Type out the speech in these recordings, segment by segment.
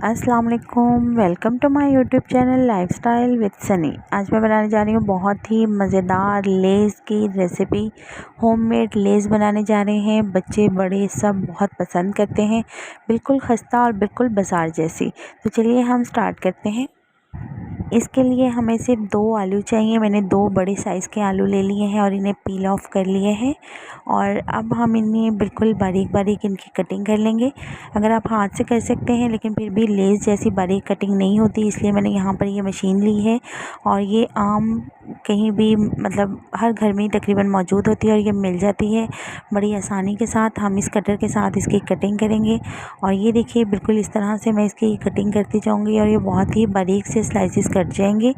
अस्सलाम वालेकुम, welcome to my YouTube channel lifestyle with Sunny. आज मैं बनाने जा रही हूँ बहुत ही मज़ेदार लेज़ की रेसिपी। होममेड लेज़ बनाने जा रहे हैं। बच्चे बड़े सब बहुत पसंद करते हैं, बिल्कुल खस्ता और बिल्कुल बाज़ार जैसी। तो चलिए हम स्टार्ट करते हैं। इसके लिए हमें सिर्फ 2 आलू चाहिए। मैंने 2 बड़े साइज़ के आलू ले लिए हैं और इन्हें पील ऑफ कर लिए हैं। और अब हम इन्हें बिल्कुल बारीक बारीक इनकी कटिंग कर लेंगे। अगर आप हाथ से कर सकते हैं लेकिन फिर भी लेस जैसी बारीक कटिंग नहीं होती, इसलिए मैंने यहाँ पर ये मशीन ली है। और ये आम कहीं भी मतलब हर घर में ही तकरीबन मौजूद होती है और ये मिल जाती है बड़ी आसानी के साथ। हम इस कटर के साथ इसकी कटिंग करेंगे और ये देखिए बिल्कुल इस तरह से मैं इसकी कटिंग करती जाऊँगी और ये बहुत ही बारीक से स्लाइसिस कट जाएंगे,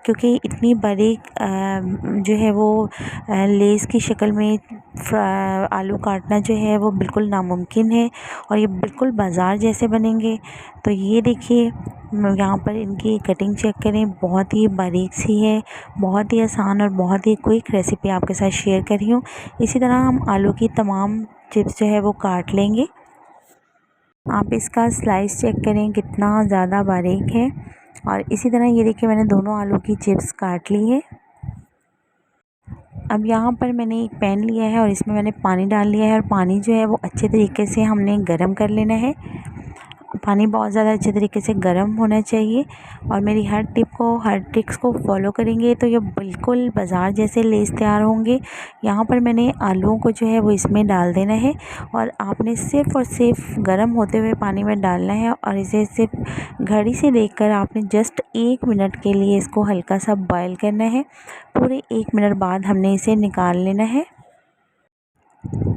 क्योंकि इतनी बारीक जो है वो लेस की शक्ल में आलू काटना जो है वो बिल्कुल नामुमकिन है और ये बिल्कुल बाज़ार जैसे बनेंगे। तो ये देखिए यहाँ पर इनकी कटिंग चेक करें, बहुत ही बारीक सी है, बहुत ही आसान और बहुत ही क्विक रेसिपी आपके साथ शेयर कर रही हूँ। इसी तरह हम आलू की तमाम चिप्स जो है वो काट लेंगे। आप इसका स्लाइस चेक करें कितना ज़्यादा बारीक है। और इसी तरह ये देखिए मैंने दोनों आलू की चिप्स काट ली है। अब यहाँ पर मैंने एक पैन लिया है और इसमें मैंने पानी डाल लिया है और पानी जो है वो अच्छे तरीके से हमने गरम कर लेना है। पानी बहुत ज़्यादा अच्छे तरीके से गर्म होना चाहिए और मेरी हर ट्रिक्स को फॉलो करेंगे तो ये बिल्कुल बाज़ार जैसे लेस तैयार होंगे। यहाँ पर मैंने आलूओं को जो है वो इसमें डाल देना है और आपने सिर्फ़ और सिर्फ गर्म होते हुए पानी में डालना है और इसे सिर्फ घड़ी से देखकर आपने जस्ट 1 मिनट के लिए इसको हल्का सा बॉयल करना है। पूरे 1 मिनट बाद हमने इसे निकाल लेना है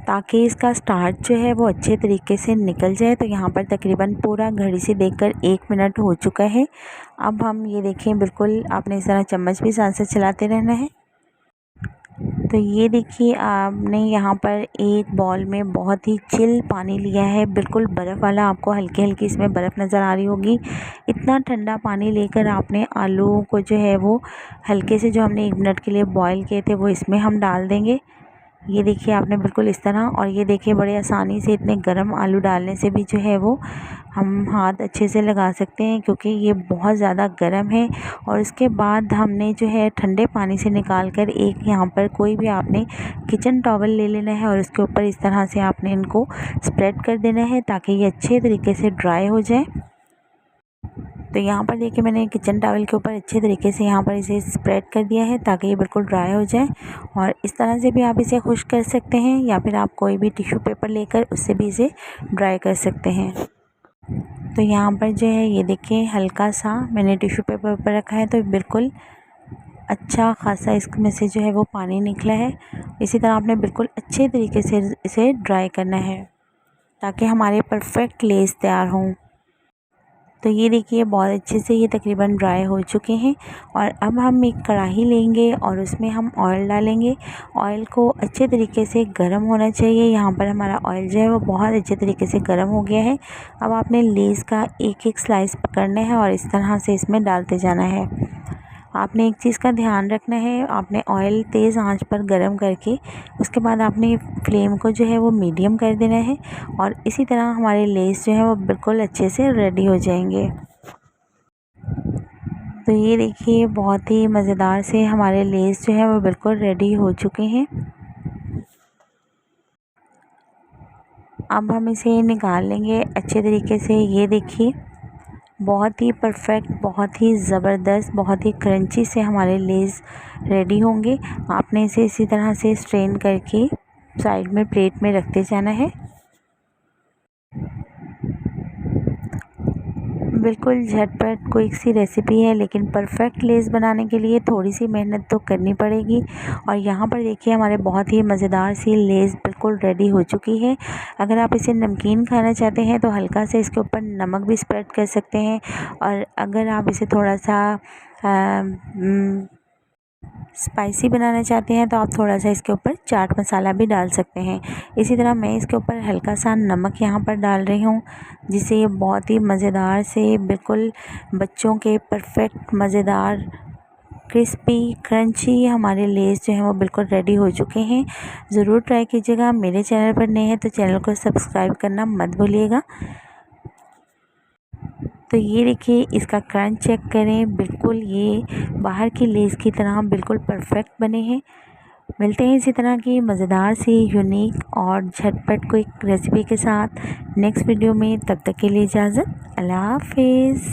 ताकि इसका स्टार्च जो है वो अच्छे तरीके से निकल जाए। तो यहाँ पर तकरीबन पूरा घड़ी से देखकर 1 मिनट हो चुका है। अब हम ये देखें बिल्कुल आपने इस तरह चम्मच भी साथ साथ चलाते रहना है। तो ये देखिए आपने यहाँ पर एक बॉल में बहुत ही चिल पानी लिया है, बिल्कुल बर्फ़ वाला। आपको हल्की हल्की इसमें बर्फ़ नज़र आ रही होगी। इतना ठंडा पानी लेकर आपने आलूओं को जो है वो हल्के से जो हमने 1 मिनट के लिए बॉयल किए थे वो इसमें हम डाल देंगे। ये देखिए आपने बिल्कुल इस तरह। और ये देखिए बड़े आसानी से इतने गर्म आलू डालने से भी जो है वो हम हाथ अच्छे से लगा सकते हैं, क्योंकि ये बहुत ज़्यादा गर्म है। और उसके बाद हमने जो है ठंडे पानी से निकाल कर एक यहाँ पर कोई भी आपने किचन टॉवल ले लेना है और उसके ऊपर इस तरह से आपने इनको स्प्रेड कर देना है ताकि ये अच्छे तरीके से ड्राई हो जाए। तो यहाँ पर देखिए मैंने किचन टॉवल के ऊपर अच्छे तरीके से यहाँ पर इसे स्प्रेड कर दिया है ताकि ये बिल्कुल ड्राई हो जाए। और इस तरह से भी आप इसे खुश्क कर सकते हैं या फिर आप कोई भी टिश्यू पेपर लेकर उससे भी इसे ड्राई कर सकते हैं। तो यहाँ पर जो है ये देखिए हल्का सा मैंने टिश्यू पेपर ऊपर रखा है तो बिल्कुल अच्छा खासा इसमें से जो है वो पानी निकला है। इसी तरह आपने बिल्कुल अच्छे तरीके से इसे ड्राई करना है ताकि हमारे परफेक्ट लेस तैयार हों। तो ये देखिए बहुत अच्छे से ये तकरीबन ड्राई हो चुके हैं। और अब हम एक कढ़ाई लेंगे और उसमें हम ऑयल डालेंगे। ऑयल को अच्छे तरीके से गर्म होना चाहिए। यहाँ पर हमारा ऑयल जो है वो बहुत अच्छे तरीके से गर्म हो गया है। अब आपने लेस का एक एक स्लाइस पकड़ना है और इस तरह से इसमें डालते जाना है। आपने एक चीज़ का ध्यान रखना है, आपने ऑयल तेज़ आंच पर गर्म करके उसके बाद आपने फ्लेम को जो है वो मीडियम कर देना है और इसी तरह हमारे लेस जो है वो बिल्कुल अच्छे से रेडी हो जाएंगे। तो ये देखिए बहुत ही मज़ेदार से हमारे लेस जो है वो बिल्कुल रेडी हो चुके हैं। अब हम इसे निकाल लेंगे अच्छे तरीके से। ये देखिए बहुत ही परफेक्ट, बहुत ही ज़बरदस्त, बहुत ही क्रंची से हमारे लेस रेडी होंगे। आपने इसे इसी तरह से स्ट्रेन करके साइड में प्लेट में रखते जाना है। बिल्कुल झटपट क्विक सी रेसिपी है, लेकिन परफेक्ट लेस बनाने के लिए थोड़ी सी मेहनत तो करनी पड़ेगी। और यहाँ पर देखिए हमारे बहुत ही मज़ेदार सी लेस बिल्कुल रेडी हो चुकी है। अगर आप इसे नमकीन खाना चाहते हैं तो हल्का से इसके ऊपर नमक भी स्प्रेड कर सकते हैं। और अगर आप इसे थोड़ा सा स्पाइसी बनाना चाहते हैं तो आप थोड़ा सा इसके ऊपर चाट मसाला भी डाल सकते हैं। इसी तरह मैं इसके ऊपर हल्का सा नमक यहाँ पर डाल रही हूँ, जिससे ये बहुत ही मज़ेदार से बिल्कुल बच्चों के परफेक्ट मज़ेदार क्रिस्पी क्रंची हमारे लेस जो हैं वो बिल्कुल रेडी हो चुके हैं। ज़रूर ट्राई कीजिएगा। मेरे चैनल पर नए हैं तो चैनल को सब्सक्राइब करना मत भूलिएगा। तो ये देखिए इसका क्रंच चेक करें, बिल्कुल ये बाहर की लेस की तरह बिल्कुल परफेक्ट बने हैं। मिलते हैं इसी तरह की मज़ेदार सी यूनिक और झटपट क्विक रेसिपी के साथ नेक्स्ट वीडियो में। तब तक के लिए इजाज़त, अल्लाह हाफिज़।